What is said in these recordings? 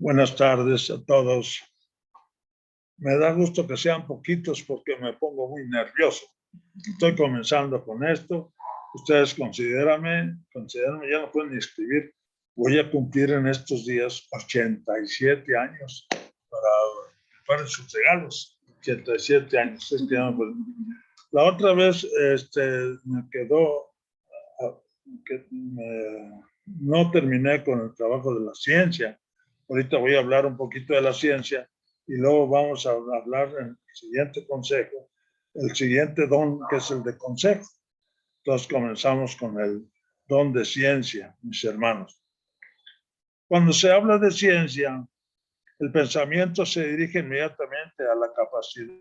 Buenas tardes a todos. Me da gusto que sean poquitos porque me pongo muy nervioso. Estoy comenzando con esto. Ustedes considérenme, ya no pueden ni escribir. Voy a cumplir en estos días 87 años para sus regalos. 87 años. La otra vez me quedó que no terminé con el trabajo de la ciencia. Ahorita voy a hablar un poquito de la ciencia y luego vamos a hablar en el siguiente consejo, el siguiente don que es el de consejo. Entonces comenzamos con el don de ciencia, mis hermanos. Cuando se habla de ciencia, el pensamiento se dirige inmediatamente a la capacidad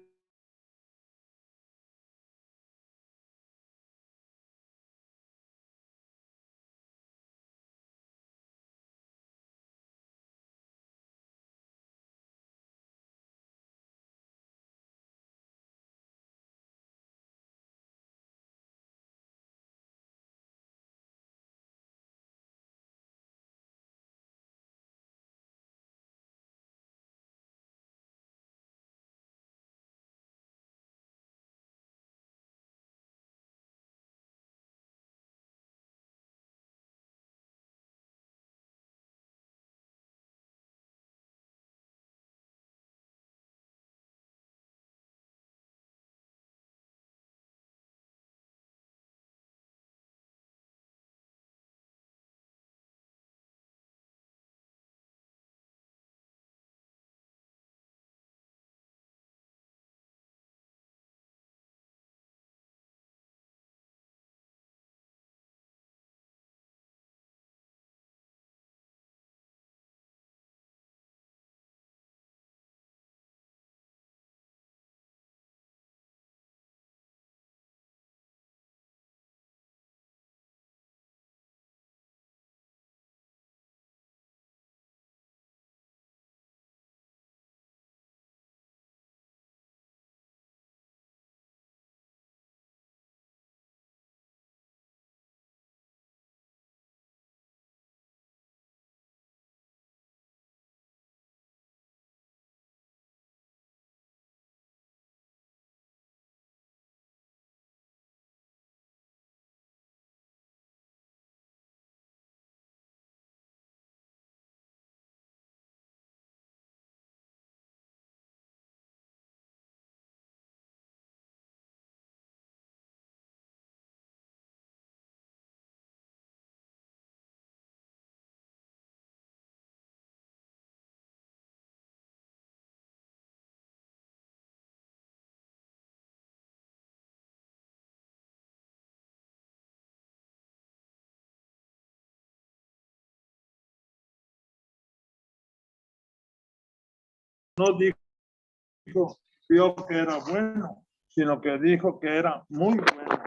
no dijo, vio que era bueno, sino que dijo que era muy bueno.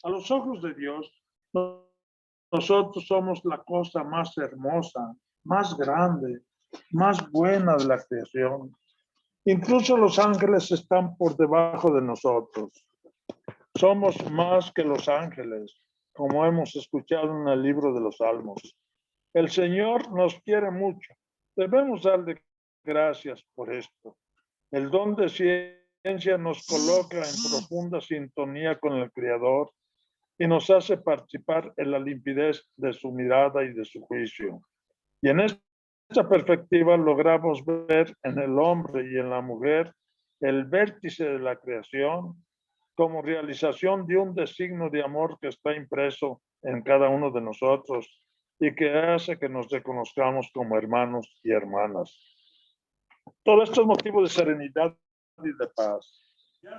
A los ojos de Dios, nosotros somos la cosa más hermosa, más grande, más buena de la creación. Incluso los ángeles están por debajo de nosotros. Somos más que los ángeles, como hemos escuchado en el libro de los Salmos. El Señor nos quiere mucho. Debemos darle gracias por esto. El don de ciencia nos coloca en profunda sintonía con el Creador y nos hace participar en la limpidez de su mirada y de su juicio. Y en esta perspectiva logramos ver en el hombre y en la mujer el vértice de la creación como realización de un designio de amor que está impreso en cada uno de nosotros y que hace que nos reconozcamos como hermanos y hermanas. Todo esto es motivo de serenidad y de paz.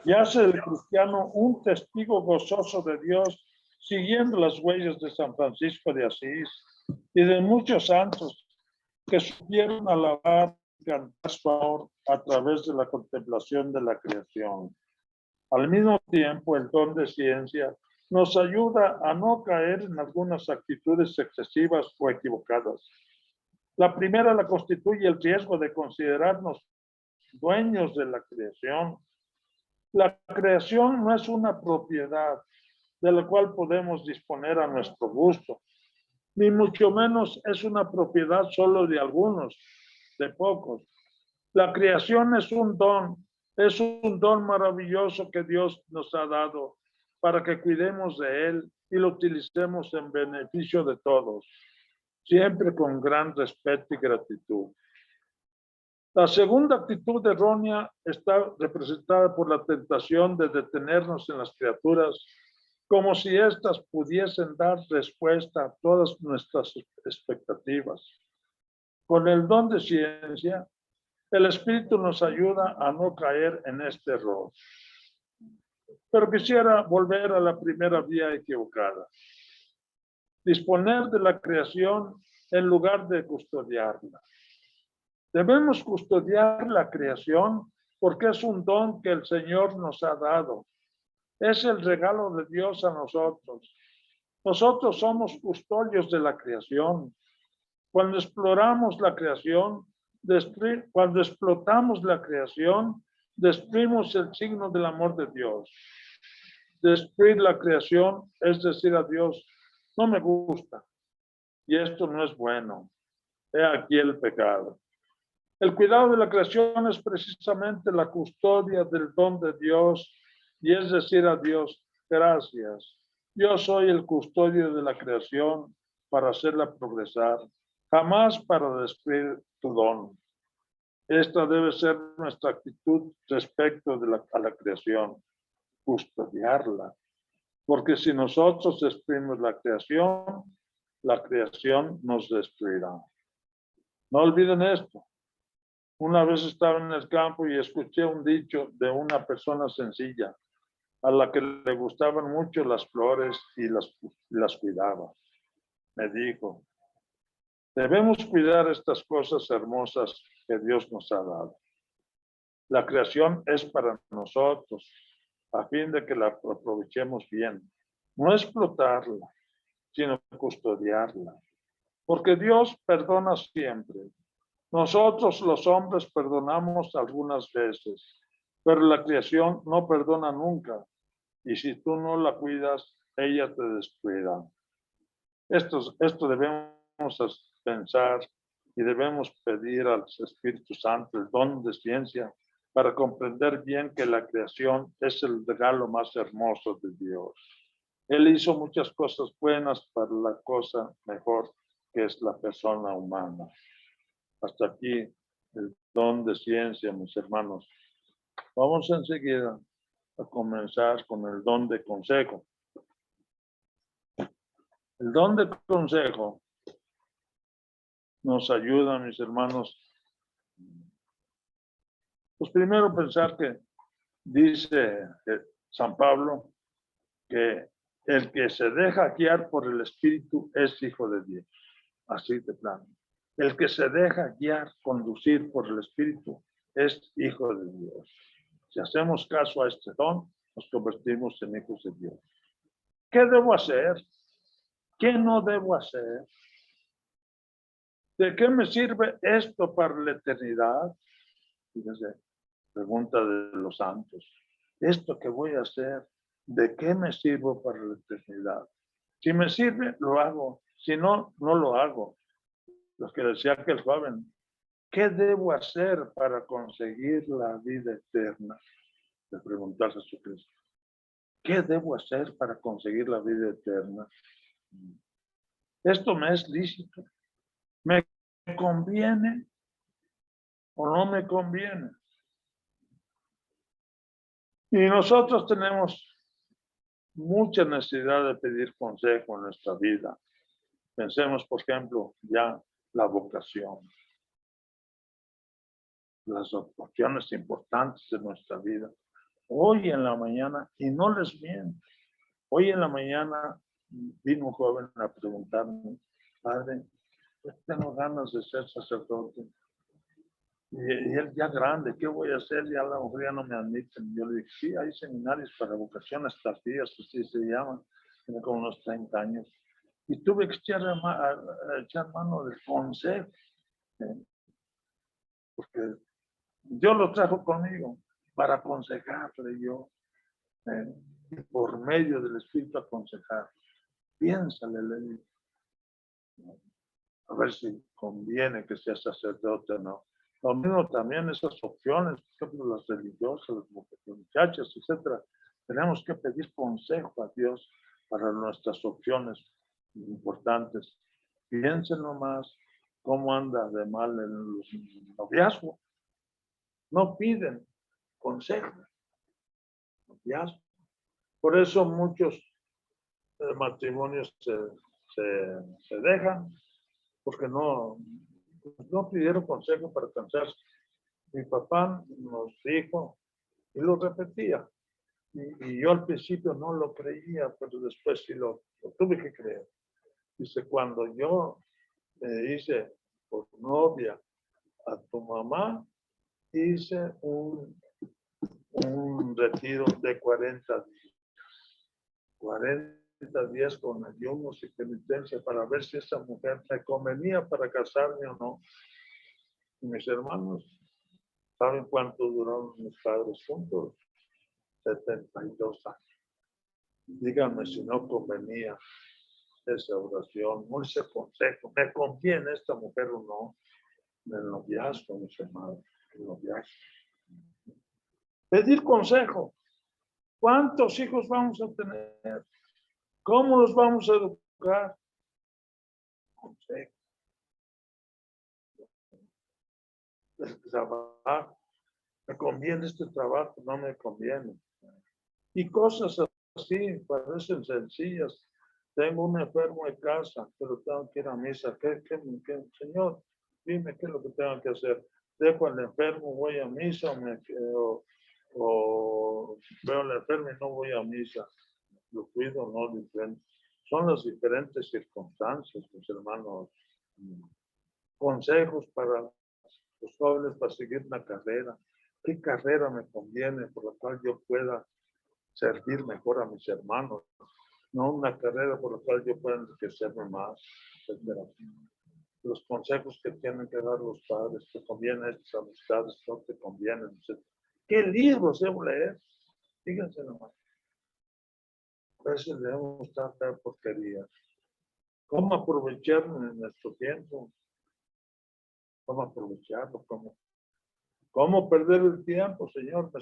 Y hace del cristiano un testigo gozoso de Dios, siguiendo las huellas de San Francisco de Asís y de muchos santos que supieron alabar y cantar su amor a través de la contemplación de la creación. Al mismo tiempo, el don de ciencia nos ayuda a no caer en algunas actitudes excesivas o equivocadas. La primera la constituye el riesgo de considerarnos dueños de la creación. La creación no es una propiedad de la cual podemos disponer a nuestro gusto, ni mucho menos es una propiedad solo de algunos, de pocos. La creación es un don maravilloso que Dios nos ha dado para que cuidemos de él y lo utilicemos en beneficio de todos, siempre con gran respeto y gratitud. La segunda actitud errónea está representada por la tentación de detenernos en las criaturas, como si éstas pudiesen dar respuesta a todas nuestras expectativas. Con el don de ciencia, el Espíritu nos ayuda a no caer en este error. Pero quisiera volver a la primera vía equivocada. Disponer de la creación en lugar de custodiarla. Debemos custodiar la creación porque es un don que el Señor nos ha dado. Es el regalo de Dios a nosotros. Nosotros somos custodios de la creación. Cuando exploramos la creación, cuando explotamos la creación, destruimos el signo del amor de Dios. Destruir la creación es decir a Dios, no me gusta y esto no es bueno. He aquí el pecado. El cuidado de la creación es precisamente la custodia del don de Dios y es decir a Dios, gracias. Yo soy el custodio de la creación para hacerla progresar, jamás para destruir tu don. Esta debe ser nuestra actitud respecto a la creación, custodiarla. Porque si nosotros destruimos la creación nos destruirá. No olviden esto. Una vez estaba en el campo y escuché un dicho de una persona sencilla a la que le gustaban mucho las flores y las cuidaba. Me dijo, debemos cuidar estas cosas hermosas que Dios nos ha dado. La creación es para nosotros, a fin de que la aprovechemos bien. No explotarla, sino custodiarla. Porque Dios perdona siempre. Nosotros los hombres perdonamos algunas veces, pero la creación no perdona nunca. Y si tú no la cuidas, ella te destruirá. Esto debemos pensar y debemos pedir al Espíritu Santo el don de ciencia para comprender bien que la creación es el regalo más hermoso de Dios. Él hizo muchas cosas buenas para la cosa mejor que es la persona humana. Hasta aquí el don de ciencia, mis hermanos. Vamos enseguida a comenzar con el don de consejo. El don de consejo nos ayuda, mis hermanos. Pues primero pensar que dice San Pablo que el que se deja guiar por el Espíritu es hijo de Dios. Así de plano. El que se deja guiar, conducir por el Espíritu es hijo de Dios. Si hacemos caso a este don, nos convertimos en hijos de Dios. ¿Qué debo hacer? ¿Qué no debo hacer? ¿De qué me sirve esto para la eternidad? Fíjense, pregunta de los santos. ¿Esto que voy a hacer, de qué me sirvo para la eternidad? Si me sirve, lo hago. Si no, no lo hago. Los que decía aquel joven, ¿qué debo hacer para conseguir la vida eterna? Le preguntó a Jesucristo. ¿Qué debo hacer para conseguir la vida eterna? ¿Esto me es lícito? ¿Me conviene o no me conviene? Y nosotros tenemos mucha necesidad de pedir consejo en nuestra vida. Pensemos, por ejemplo, ya la vocación. Las opciones importantes de nuestra vida. Hoy en la mañana, y no les miento, hoy en la mañana vino un joven a preguntarme, padre, tengo ganas de ser sacerdote. Y él ya grande, ¿qué voy a hacer? Ya la mujer ya no me admiten. Yo le dije, sí, hay seminarios para vocaciones tardías, así se llaman. Tiene como unos 30 años. Y tuve que echar mano del consejo. Porque Dios lo trajo conmigo para aconsejarle yo. Y por medio del Espíritu aconsejar. Piénsale, le digo. A ver si conviene que sea sacerdote o no. Lo mismo también esas opciones, por ejemplo, las religiosas, las muchachas, etcétera. Tenemos que pedir consejo a Dios para nuestras opciones importantes. Piensen nomás cómo anda de mal el noviazgo. No piden consejo. Noviazgo. Por eso muchos matrimonios se dejan, porque no pidieron consejo para casarse. Mi papá nos dijo, y lo repetía, y yo al principio no lo creía, pero después sí lo tuve que creer. Dice, cuando yo hice por novia a tu mamá, hice un retiro de 40 días. 40 días con ayunos y penitencia para ver si esa mujer me convenía para casarme o no. Y mis hermanos, ¿saben cuánto duraron mis padres juntos? 72 años. Díganme si no convenía esa oración, no ese consejo. ¿Me conviene esta mujer o no? El noviazgo, mis hermanos, el noviazgo. Pedir consejo. ¿Cuántos hijos vamos a tener? ¿Cómo los vamos a educar? Consejo. El trabajo. ¿Me conviene este trabajo? No me conviene. Y cosas así, parecen sencillas. Tengo un enfermo en casa, pero tengo que ir a misa. ¿Qué, Señor, dime qué es lo que tengo que hacer? Dejo al enfermo, voy a misa o veo al enfermo y no voy a misa. Lo cuido, no diferente. Son las diferentes circunstancias, mis hermanos. Consejos para los jóvenes para seguir una carrera. ¿Qué carrera me conviene por la cual yo pueda servir mejor a mis hermanos? No una carrera por la cual yo pueda enriquecerme más, etcétera. Los consejos que tienen que dar los padres, te convienen estas amistades, no te convienen, etcétera. ¿Qué libros debo leer? Fíjense nomás. A veces debemos tratar porquerías. ¿Cómo aprovechar nuestro tiempo? ¿Cómo aprovecharlo? ¿Cómo perder el tiempo, Señor? Me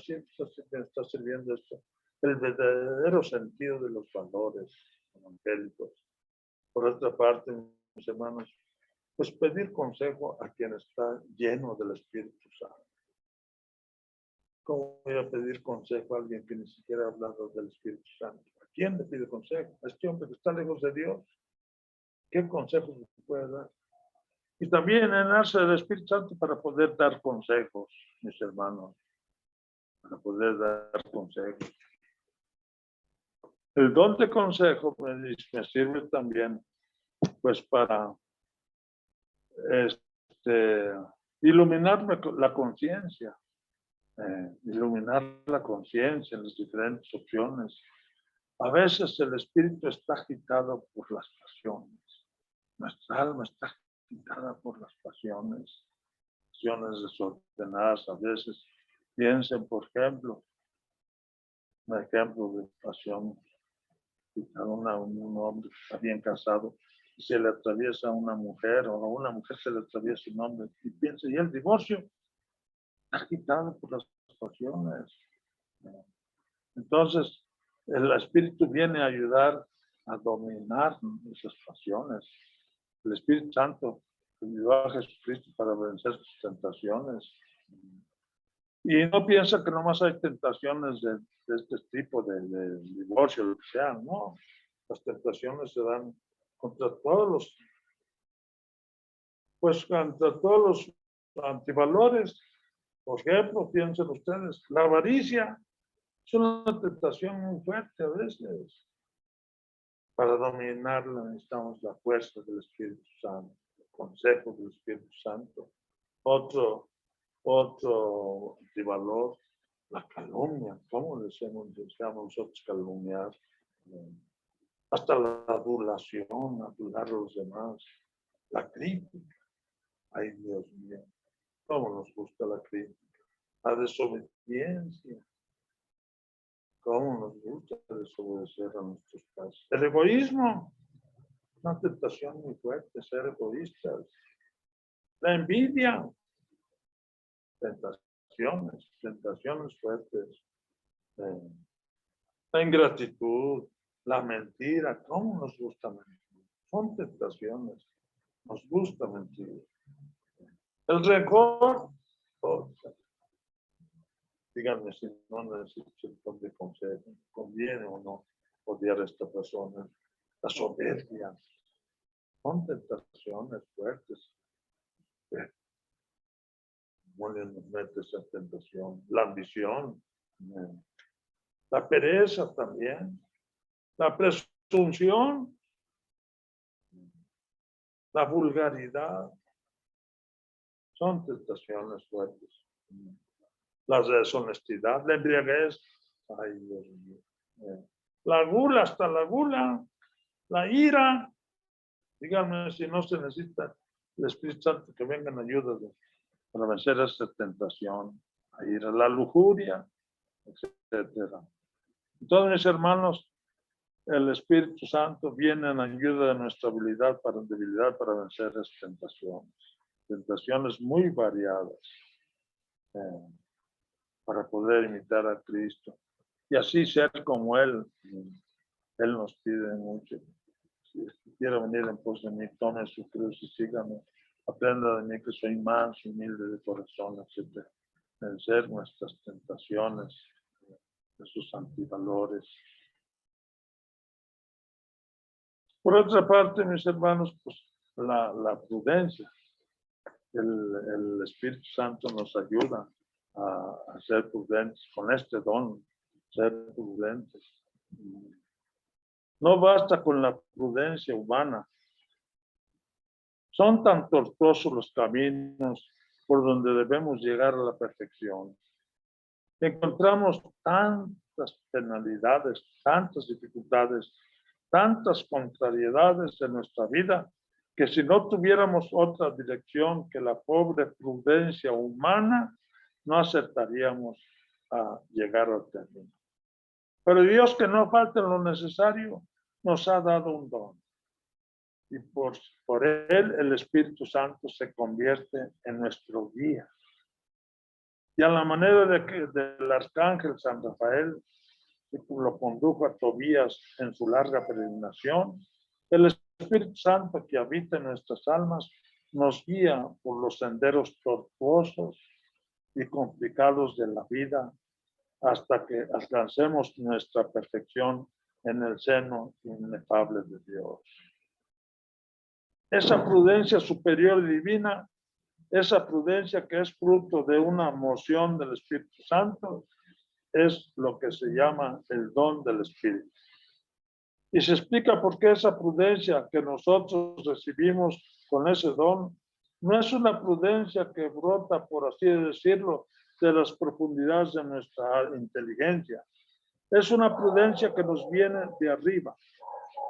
está sirviendo esto. El verdadero sentido de los valores evangélicos. Por otra parte, mis hermanos, pues pedir consejo a quien está lleno del Espíritu Santo. ¿Cómo voy a pedir consejo a alguien que ni siquiera ha hablado del Espíritu Santo? ¿A quién le pide consejo? ¿A este hombre que está lejos de Dios? ¿Qué consejo se puede dar? Y también llenarse del Espíritu Santo para poder dar consejos, mis hermanos. Para poder dar consejos. El don de consejo pues, me sirve también pues para iluminarme la conciencia. Iluminar la conciencia en las diferentes opciones. A veces el espíritu está agitado por las pasiones. Nuestra alma está agitada por las pasiones desordenadas. A veces piensen, por ejemplo, un ejemplo de pasión. Un hombre que está bien casado y se le atraviesa a una mujer o a una mujer se le atraviesa un hombre y piensa, y el divorcio está agitado por las pasiones. Entonces, el espíritu viene a ayudar a dominar esas pasiones. El Espíritu Santo ayudó a Jesucristo para vencer sus tentaciones. Y no piensa que nomás hay tentaciones de este tipo de divorcio, lo que sea, no. Las tentaciones se dan contra todos los antivalores. Por ejemplo, piensen ustedes, la avaricia es una tentación muy fuerte a veces. Para dominarla necesitamos la fuerza del Espíritu Santo, el consejo del Espíritu Santo. Otro antivalor, la calumnia. ¿Cómo deseamos nosotros calumniar? Hasta la adulación, adular a los demás. La crítica. Ay, Dios mío, cómo nos gusta la crítica. La desobediencia. Cómo nos gusta desobedecer a nuestros padres. El egoísmo. Una tentación muy fuerte, ser egoístas. La envidia, tentaciones fuertes. La ingratitud, la mentira, ¿cómo nos gusta mentir? Son tentaciones, nos gusta mentir. El rencor, díganme si no necesito de consejo, conviene o no odiar a esta persona. La soberbia, son tentaciones fuertes. Bueno, nos mete esa tentación. La ambición, la pereza también, la presunción, la vulgaridad, son tentaciones fuertes. La deshonestidad, la embriaguez, ay Dios mío. La gula, hasta la gula, la ira. Díganme si no se necesita el Espíritu Santo que venga en ayuda para vencer esa tentación, la ira, la lujuria, etcétera. Entonces, mis hermanos, el Espíritu Santo viene en ayuda de nuestra debilidad para vencer esas tentaciones muy variadas, para poder imitar a Cristo y así ser como Él. Él nos pide mucho. Si quiere venir en pos de mí, tome su cruz y sígame. Aprenda de mí que soy manso, humilde de corazón, etc. Vencer nuestras tentaciones, esos antivalores. Por otra parte, mis hermanos, pues la prudencia. El Espíritu Santo nos ayuda a ser prudentes con este don, ser prudentes. No basta con la prudencia humana. Son tan tortuosos los caminos por donde debemos llegar a la perfección. Encontramos tantas penalidades, tantas dificultades, tantas contrariedades en nuestra vida, que si no tuviéramos otra dirección que la pobre prudencia humana, no acertaríamos a llegar al término. Pero Dios, que no falte lo necesario, nos ha dado un don. Y por él el Espíritu Santo se convierte en nuestro guía. Y a la manera del arcángel San Rafael, que lo condujo a Tobías en su larga peregrinación, el Espíritu Santo que habita en nuestras almas nos guía por los senderos tortuosos y complicados de la vida hasta que alcancemos nuestra perfección en el seno inefable de Dios. Esa prudencia superior y divina, esa prudencia que es fruto de una moción del Espíritu Santo, es lo que se llama el don del Espíritu. Y se explica por qué esa prudencia que nosotros recibimos con ese don no es una prudencia que brota, por así decirlo, de las profundidades de nuestra inteligencia. Es una prudencia que nos viene de arriba,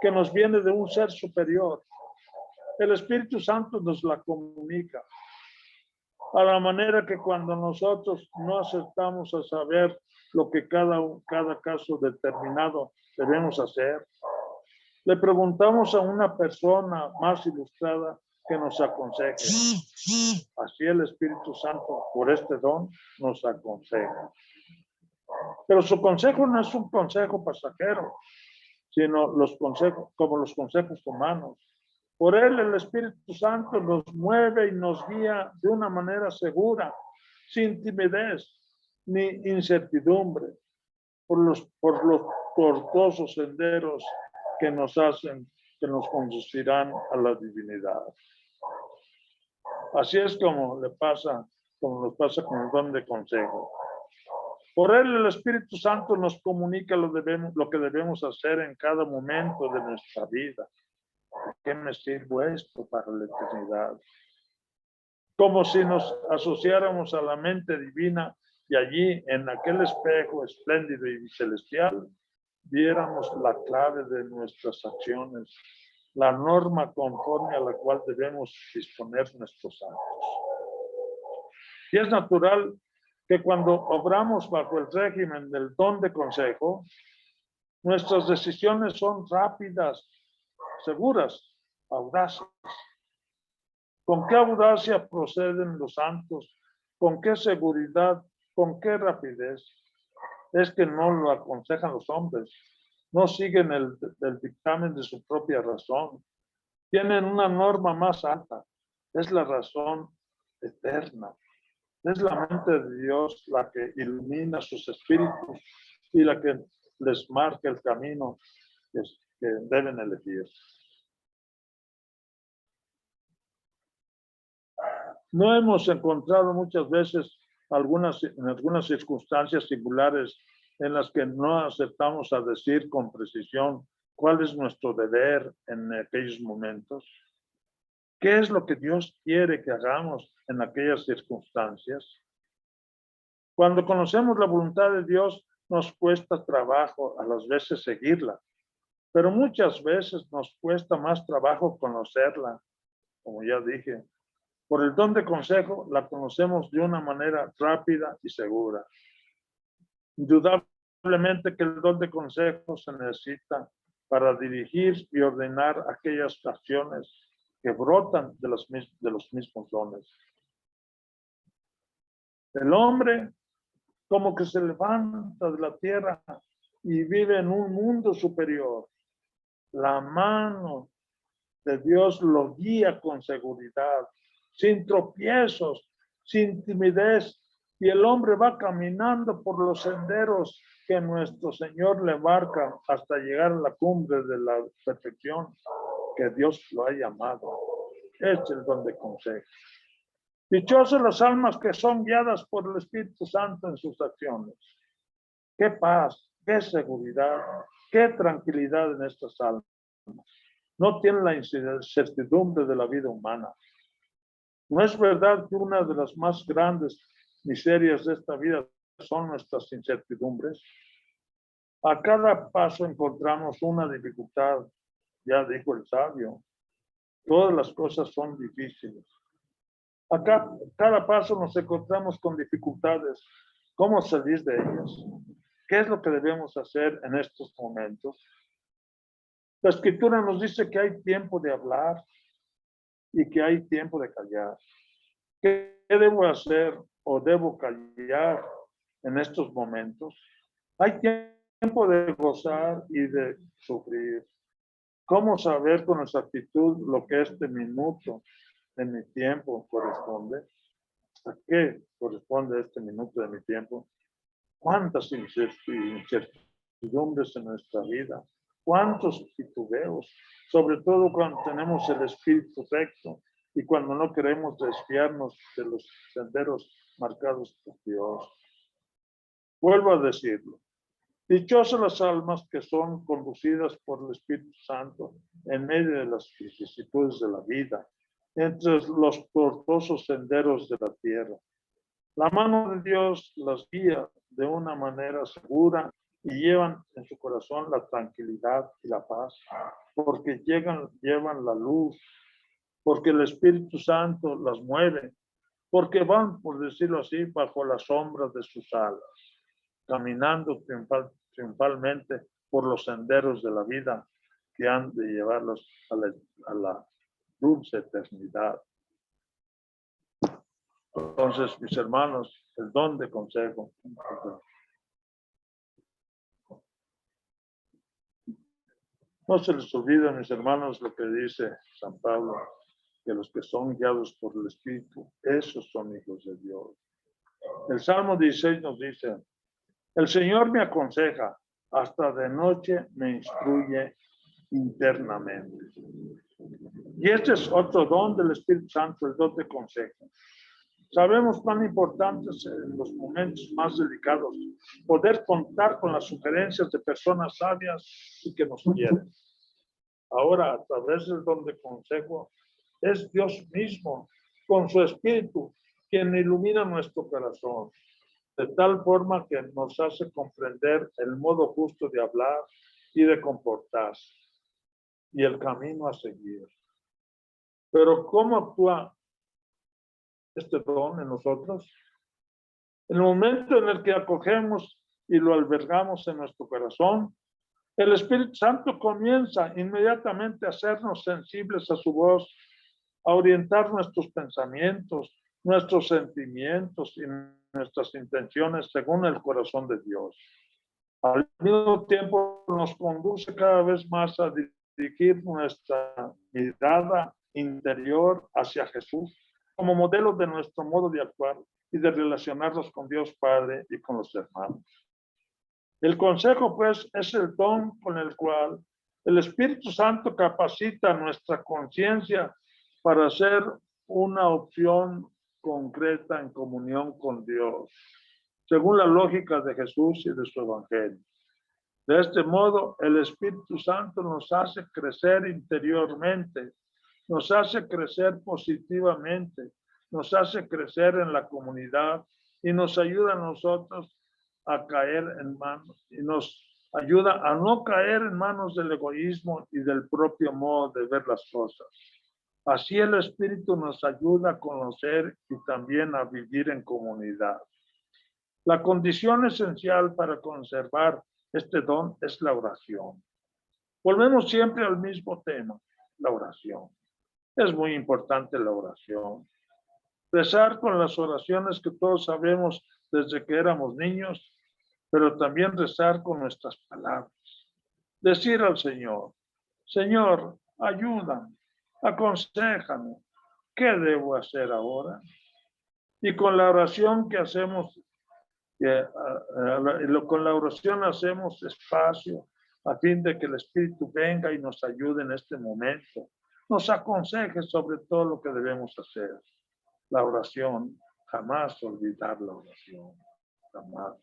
que nos viene de un ser superior. El Espíritu Santo nos la comunica. A la manera que cuando nosotros no aceptamos a saber lo que cada caso determinado debemos hacer, le preguntamos a una persona más ilustrada que nos aconseje. Así el Espíritu Santo, por este don, nos aconseja. Pero su consejo no es un consejo pasajero, sino los consejos, como los consejos humanos. Por él el Espíritu Santo nos mueve y nos guía de una manera segura, sin timidez ni incertidumbre, por los tortuosos senderos que nos conducirán a la divinidad. Así es como nos pasa con el don de consejo. Por él el Espíritu Santo nos comunica lo que debemos hacer en cada momento de nuestra vida. ¿Qué me sirve esto para la eternidad? Como si nos asociáramos a la mente divina y allí, en aquel espejo espléndido y celestial, viéramos la clave de nuestras acciones, la norma conforme a la cual debemos disponer nuestros actos. Y es natural que cuando obramos bajo el régimen del don de consejo, nuestras decisiones son rápidas, seguras audaces. ¿Con qué audacia proceden los santos? ¿Con qué seguridad? ¿Con qué rapidez? Es que no lo aconsejan los hombres, no siguen el dictamen de su propia razón. Tienen una norma más alta, es la razón eterna. Es la mente de Dios la que ilumina sus espíritus y la que les marca el camino que deben elegir. No hemos encontrado muchas veces en algunas circunstancias singulares en las que no aceptamos a decir con precisión cuál es nuestro deber en aquellos momentos. ¿Qué es lo que Dios quiere que hagamos en aquellas circunstancias? Cuando conocemos la voluntad de Dios, nos cuesta trabajo a las veces seguirla, pero muchas veces nos cuesta más trabajo conocerla, como ya dije. Por el don de consejo, la conocemos de una manera rápida y segura. Indudablemente que el don de consejo se necesita para dirigir y ordenar aquellas acciones que brotan de los mismos dones. El hombre como que se levanta de la tierra y vive en un mundo superior. La mano de Dios lo guía con seguridad, sin tropiezos, sin timidez, y el hombre va caminando por los senderos que nuestro Señor le marca hasta llegar a la cumbre de la perfección que Dios lo ha llamado. Este es el don de consejo. Dichosas las almas que son guiadas por el Espíritu Santo en sus acciones. Qué paz, qué seguridad, qué tranquilidad en estas almas. No tienen la incertidumbre de la vida humana. ¿No es verdad que una de las más grandes miserias de esta vida son nuestras incertidumbres? A cada paso encontramos una dificultad, ya dijo el sabio. Todas las cosas son difíciles. Cada paso nos encontramos con dificultades. ¿Cómo salir de ellas? ¿Qué es lo que debemos hacer en estos momentos? La Escritura nos dice que hay tiempo de hablar y que hay tiempo de callar. ¿Qué debo hacer o debo callar en estos momentos? Hay tiempo de gozar y de sufrir. ¿Cómo saber con exactitud lo que este minuto de mi tiempo corresponde? ¿A qué corresponde este minuto de mi tiempo? ¿Cuántas incertidumbres en nuestra vida? ¿Cuántos titubeos? Sobre todo cuando tenemos el espíritu recto y cuando no queremos desviarnos de los senderos marcados por Dios. Vuelvo a decirlo. Dichosas las almas que son conducidas por el Espíritu Santo en medio de las vicisitudes de la vida, entre los tortuosos senderos de la tierra. La mano de Dios las guía de una manera segura y llevan en su corazón la tranquilidad y la paz, porque llevan la luz, porque el Espíritu Santo las mueve, porque van, por decirlo así, bajo las sombras de sus alas, caminando triunfalmente por los senderos de la vida que han de llevarlos a la dulce eternidad. Entonces, mis hermanos, el don de consejo. No se les olvide, mis hermanos, lo que dice San Pablo, que los que son guiados por el Espíritu, esos son hijos de Dios. El Salmo 16 nos dice, el Señor me aconseja, hasta de noche me instruye internamente. Y este es otro don del Espíritu Santo, el don de consejo. Sabemos cuán importante es en los momentos más delicados poder contar con las sugerencias de personas sabias y que nos quieren. Ahora, a través del don de consejo, es Dios mismo, con su Espíritu, quien ilumina nuestro corazón, de tal forma que nos hace comprender el modo justo de hablar y de comportarse, y el camino a seguir. Pero, ¿cómo actúa este don en nosotros? En el momento en el que acogemos y lo albergamos en nuestro corazón, El Espíritu Santo comienza inmediatamente a hacernos sensibles a su voz, a orientar nuestros pensamientos, nuestros sentimientos y nuestras intenciones según el corazón de Dios. Al mismo tiempo nos conduce cada vez más a dirigir nuestra mirada interior hacia Jesús como modelo de nuestro modo de actuar y de relacionarnos con Dios Padre y con los hermanos. El consejo, pues, es el don con el cual el Espíritu Santo capacita nuestra conciencia para hacer una opción concreta en comunión con Dios, según la lógica de Jesús y de su Evangelio. De este modo, el Espíritu Santo nos hace crecer interiormente, nos hace crecer positivamente, nos hace crecer en la comunidad y nos ayuda a nosotros a caer en manos y nos ayuda a no caer en manos del egoísmo y del propio modo de ver las cosas. Así el Espíritu nos ayuda a conocer y también a vivir en comunidad. La condición esencial para conservar este don es la oración. Volvemos siempre al mismo tema, la oración. Es muy importante la oración. Rezar con las oraciones que todos sabemos desde que éramos niños, pero también rezar con nuestras palabras. Decir al Señor, Señor, ayúdame, aconséjame, ¿qué debo hacer ahora? Y con la oración que hacemos, con la oración hacemos espacio a fin de que el Espíritu venga y nos ayude en este momento, nos aconseje sobre todo lo que debemos hacer. La oración, jamás olvidar la oración, jamás.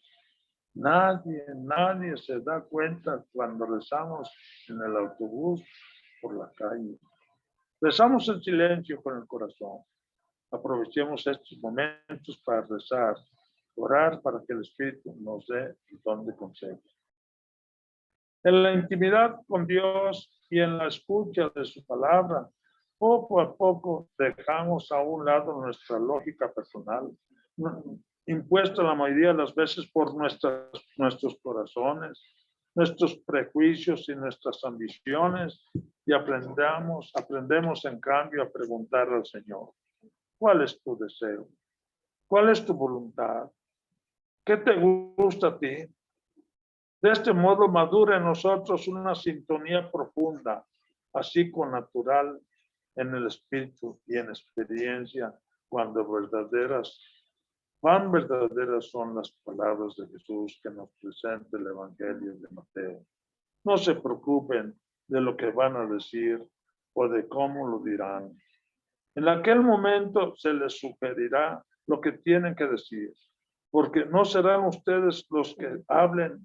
Nadie se da cuenta cuando rezamos en el autobús, por la calle. Rezamos en silencio con el corazón. Aprovechemos estos momentos para rezar, orar para que el Espíritu nos dé el don de consejo. En la intimidad con Dios y en la escucha de su palabra, poco a poco dejamos a un lado nuestra lógica personal, impuesta la mayoría de las veces por nuestros corazones, nuestros prejuicios y nuestras ambiciones, y aprendemos en cambio a preguntar al Señor, ¿cuál es tu deseo? ¿Cuál es tu voluntad? ¿Qué te gusta a ti? De este modo madura en nosotros una sintonía profunda, así con natural en el espíritu y en experiencia, cuán verdaderas son las palabras de Jesús que nos presenta el Evangelio de Mateo. No se preocupen de lo que van a decir o de cómo lo dirán. En aquel momento se les sugerirá lo que tienen que decir, porque no serán ustedes los que hablen,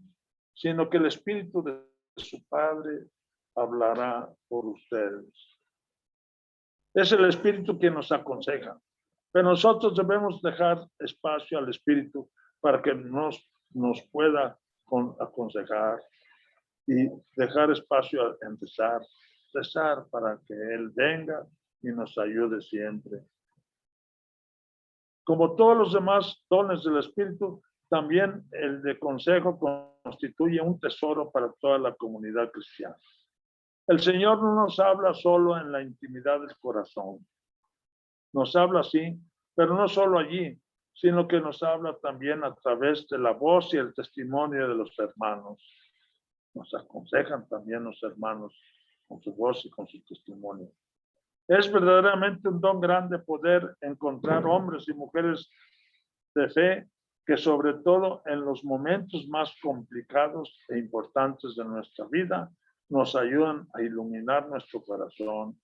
sino que el Espíritu de su Padre hablará por ustedes. Es el Espíritu quien nos aconseja, pero nosotros debemos dejar espacio al Espíritu para que nos pueda aconsejar y dejar espacio en rezar para que Él venga y nos ayude siempre. Como todos los demás dones del Espíritu, también el de consejo constituye un tesoro para toda la comunidad cristiana. El Señor no nos habla solo en la intimidad del corazón. Nos habla así, pero no solo allí, sino que nos habla también a través de la voz y el testimonio de los hermanos. Nos aconsejan también los hermanos con su voz y con su testimonio. Es verdaderamente un don grande poder encontrar hombres y mujeres de fe que sobre todo en los momentos más complicados e importantes de nuestra vida nos ayudan a iluminar nuestro corazón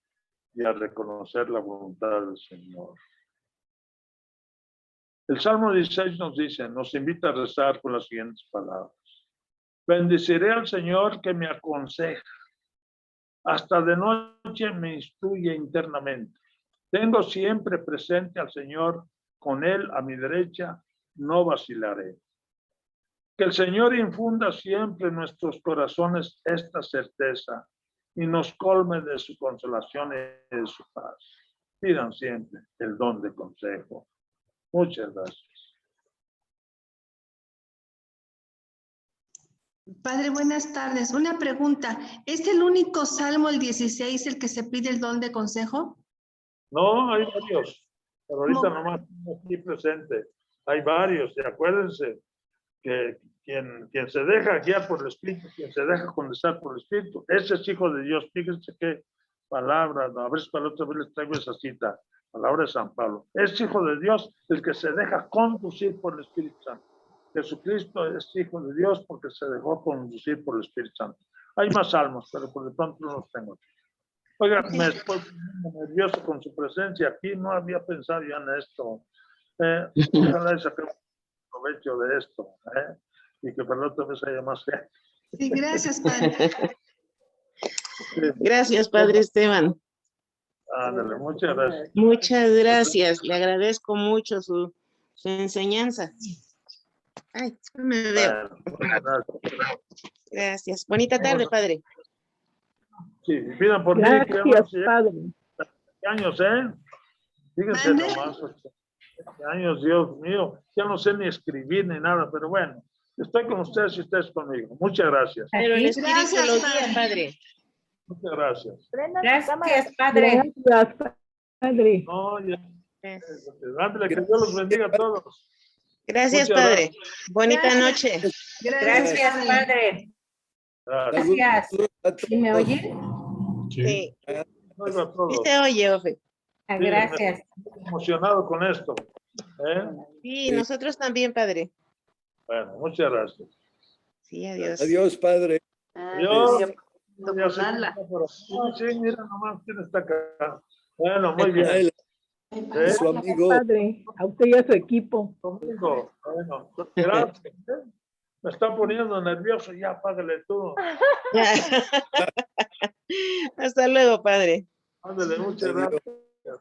y a reconocer la voluntad del Señor. El Salmo 16 nos invita a rezar con las siguientes palabras. Bendeciré al Señor que me aconseja. Hasta de noche me instruye internamente. Tengo siempre presente al Señor, con Él a mi derecha, no vacilaré. Que el Señor infunda siempre en nuestros corazones esta certeza y nos colme de su consolación y de su paz. Pidan siempre el don de consejo. Muchas gracias. Padre, buenas tardes. Una pregunta. ¿Es el único salmo, el 16, el que se pide el don de consejo? No, hay varios, pero ahorita ¿Cómo? nomás tengo aquí presente. Hay varios, y acuérdense que quien se deja guiar por el Espíritu, quien se deja condensar por el Espíritu, ese es hijo de Dios. Fíjense qué palabra, a ver si para la otra vez les traigo esa cita, palabra de San Pablo. Es hijo de Dios el que se deja conducir por el Espíritu Santo. Jesucristo es hijo de Dios porque se dejó conducir por el Espíritu Santo. Hay más salmos, pero por de pronto no los tengo. Oiga, me estoy poniendo nervioso con su presencia aquí, no había pensado ya en esto. Ojalá saquemos provecho de esto, y que para la otra vez haya más gente. Sí, gracias, Padre. Sí. Gracias, Padre Esteban. Ándale, muchas gracias. Muchas gracias. Le agradezco mucho su enseñanza. Ay, no me veo. Bueno, gracias. Gracias. Bonita tarde, Padre. Sí, pidan por mí que ya Gracias, no sé Padre. qué años, Fíjense ¿Mande? nomás, 80 años, Dios mío, ya no sé ni escribir ni nada, pero bueno, estoy con ustedes y ustedes conmigo. Muchas gracias. Pero el Aquí. Espíritu Gracias, lo guía, Padre. Padre. Muchas gracias. Gracias, Padre. Gracias, Padre. No, ya. Gracias, Ándale, que Dios los bendiga a todos. Gracias, Muchas Padre. Bonita Gracias. noche. Gracias, Padre. Gracias. Gracias. ¿Sí me oye? Sí. Oigo a Sí todos. se oye, Ofe. Ah, Sí, gracias. estoy emocionado con esto. Sí, nosotros también, Padre. Bueno, muchas gracias. Sí, adiós. Adiós, Padre. Adiós. Don Ya sé Carla. quién está por aquí. Ah, sí, mira nomás quién está acá. Bueno, muy bien. Él, ¿Eh? su amigo. Padre, a usted y a su equipo. Domingo. Bueno, gracias. Me está poniendo nervioso. Ya, apágale todo. Hasta luego, Padre. Ándale, muchas Adiós. gracias.